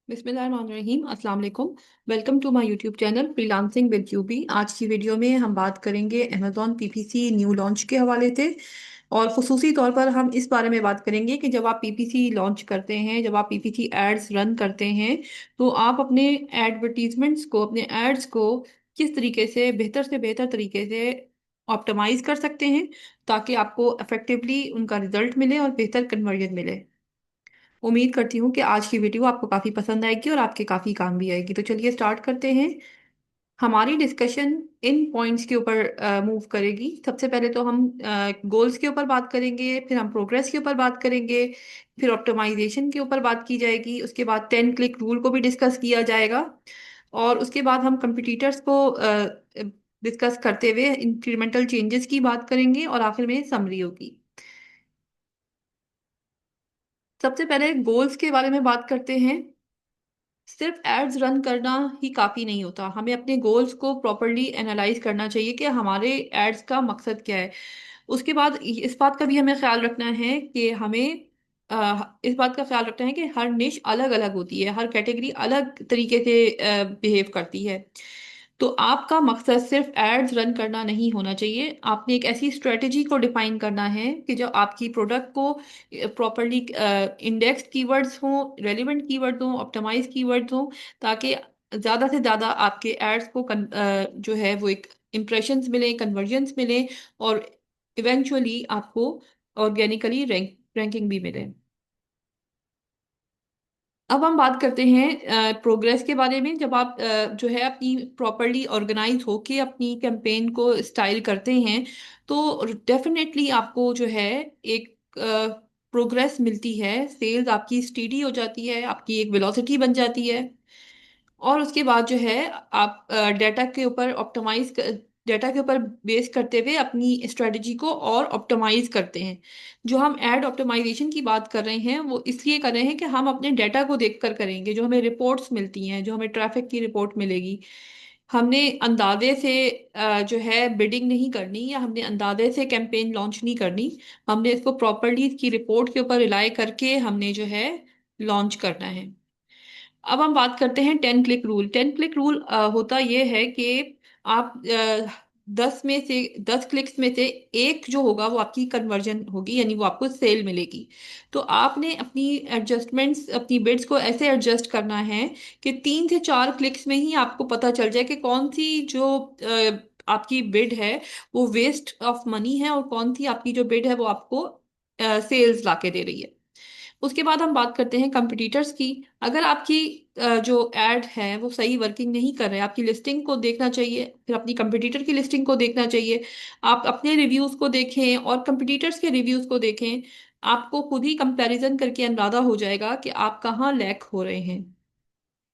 बिस्मिल्लाहिर्रहमानिर्रहीम अस्सलाम वालेकुम। Welcome to my YouTube channel freelancing with UB. आज की वीडियो में हम बात करेंगे अमेजॉन पीपीसी न्यू लॉन्च के हवाले से। और खुसूसी तौर पर हम इस बारे में बात करेंगे कि जब आप पीपीसी लॉन्च करते हैं, जब आप पीपीसी एड्स रन करते हैं, तो आप अपने एडवर्टीजमेंट्स को, अपने एड्स को किस तरीके से बेहतर तरीके से ऑप्टिमाइज कर सकते हैं, ताकि आपको इफेक्टिवली उनका रिजल्ट मिले और बेहतर कन्वर्जन मिले। उम्मीद करती हूँ कि आज की वीडियो आपको काफ़ी पसंद आएगी और आपके काफ़ी काम भी आएगी। तो चलिए स्टार्ट करते हैं। हमारी डिस्कशन इन पॉइंट्स के ऊपर मूव करेगी। सबसे पहले तो हम गोल्स के ऊपर बात करेंगे, फिर हम प्रोग्रेस के ऊपर बात करेंगे, फिर ऑप्टिमाइजेशन के ऊपर बात की जाएगी, उसके बाद 10 क्लिक रूल को भी डिस्कस किया जाएगा, और उसके बाद हम कंपिटिटर्स को डिस्कस करते हुए इंक्रीमेंटल चेंजेस की बात करेंगे, और आखिर में समरी होगी। सबसे पहले गोल्स के बारे में बात करते हैं। सिर्फ एड्स रन करना ही काफ़ी नहीं होता, हमें अपने गोल्स को प्रॉपरली एनालाइज करना चाहिए कि हमारे एड्स का मकसद क्या है। उसके बाद इस बात का भी हमें ख्याल रखना है कि इस बात का ख्याल रखना है कि हर निश अलग अलग होती है, हर कैटेगरी अलग तरीके से बिहेव करती है। तो आपका मकसद सिर्फ एड्स रन करना नहीं होना चाहिए, आपने एक ऐसी स्ट्रेटेजी को डिफाइन करना है कि जो आपकी प्रोडक्ट को प्रॉपरली इंडेक्स कीवर्ड्स हों, रेलिवेंट कीवर्ड्स हों, ऑप्टिमाइज कीवर्ड्स हों, ताकि ज़्यादा से ज़्यादा आपके एड्स को जो है वो एक इम्प्रेशंस मिले, कन्वर्जन्स मिले, और इवेंचुअली आपको ऑर्गेनिकली रैंकिंग भी मिले। अब हम बात करते हैं प्रोग्रेस के बारे में। जब आप जो है अपनी प्रॉपरली ऑर्गेनाइज होके अपनी कैंपेन को स्टाइल करते हैं, तो डेफिनेटली आपको जो है एक प्रोग्रेस मिलती है, सेल्स आपकी स्टीडी हो जाती है, आपकी एक वेलोसिटी बन जाती है। और उसके बाद जो है आप डेटा के ऊपर बेस करते हुए अपनी स्ट्रेटजी को और ऑप्टिमाइज करते हैं। जो हम एड ऑप्टिमाइजेशन की बात कर रहे हैं वो इसलिए कर रहे हैं कि हम अपने डेटा को देखकर करेंगे। जो हमें रिपोर्ट्स मिलती हैं, जो हमें ट्रैफिक की रिपोर्ट मिलेगी, हमने अंदाजे से जो है बिडिंग नहीं करनी, या हमने अंदाजे से कैंपेन लॉन्च नहीं करनी। हमने इसको प्रॉपरली इसकी रिपोर्ट के ऊपर रिलाई करके हमने जो है लॉन्च करना है। अब हम बात करते हैं 10 क्लिक रूल। 10 क्लिक रूल होता यह है कि आप 10 क्लिक्स में से एक जो होगा वो आपकी कन्वर्जन होगी, यानी वो आपको सेल मिलेगी। तो आपने अपनी एडजस्टमेंट्स, अपनी बिड्स को ऐसे एडजस्ट करना है कि 3 से 4 क्लिक्स में ही आपको पता चल जाए कि कौन सी जो आपकी बिड है वो वेस्ट ऑफ मनी है, और कौन सी आपकी जो बिड है वो आपको सेल्स लाके दे रही है। उसके बाद हम बात करते हैं कंपटीटर्स की। अगर आपकी जो एड है वो सही वर्किंग नहीं कर रहे, आपकी लिस्टिंग को देखना चाहिए, फिर अपनी कंपटीटर की लिस्टिंग को देखना चाहिए। आप अपने रिव्यूज को देखें और कंपटीटर्स के रिव्यूज को देखें। आपको खुद ही कंपैरिजन करके अंदाजा हो जाएगा कि आप कहाँ लैक हो रहे हैं।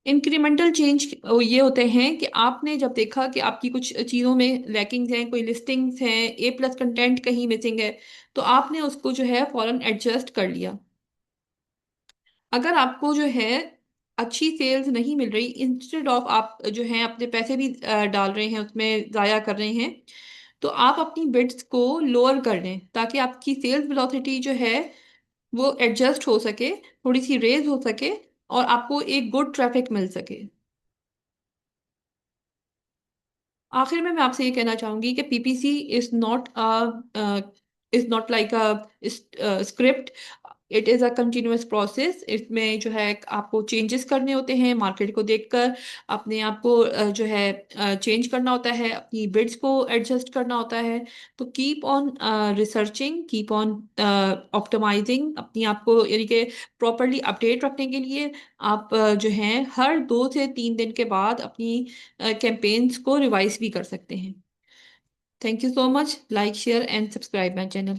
इंक्रीमेंटल चेंज ये होते हैं कि आपने जब देखा कि आपकी कुछ चीज़ों में लैकिंग्स हैं, कोई लिस्टिंग्स हैं, A+ कंटेंट कहीं मिसिंग है, तो आपने उसको जो है फौरन एडजस्ट कर लिया। अगर आपको जो है अच्छी सेल्स नहीं मिल रही, इंस्टेड ऑफ आप जो है अपने पैसे भी डाल रहे हैं उसमें, ज़ाया कर रहे हैं, तो आप अपनी बिड्स को लोअर कर लें, ताकि आपकी सेल्स वेलोसिटी जो है वो एडजस्ट हो सके, थोड़ी सी रेज हो सके, और आपको एक गुड ट्रैफिक मिल सके। आखिर में मैं आपसे ये कहना चाहूंगी कि PPC is not like a script. It is a continuous process. इसमें जो है आपको चेंजेस करने होते हैं, मार्केट को देखकर अपने आप को जो है चेंज करना होता है, अपनी बिड्स को एडजस्ट करना होता है। तो keep on researching, keep on optimising अपनी आप को, यानी कि प्रॉपरली अपडेट रखने के लिए आप जो हैं हर 2 से 3 दिन के बाद अपनी कैंपेन्स को रिवाइज भी कर सकते हैं। Thank you so much. Like, share and subscribe my channel.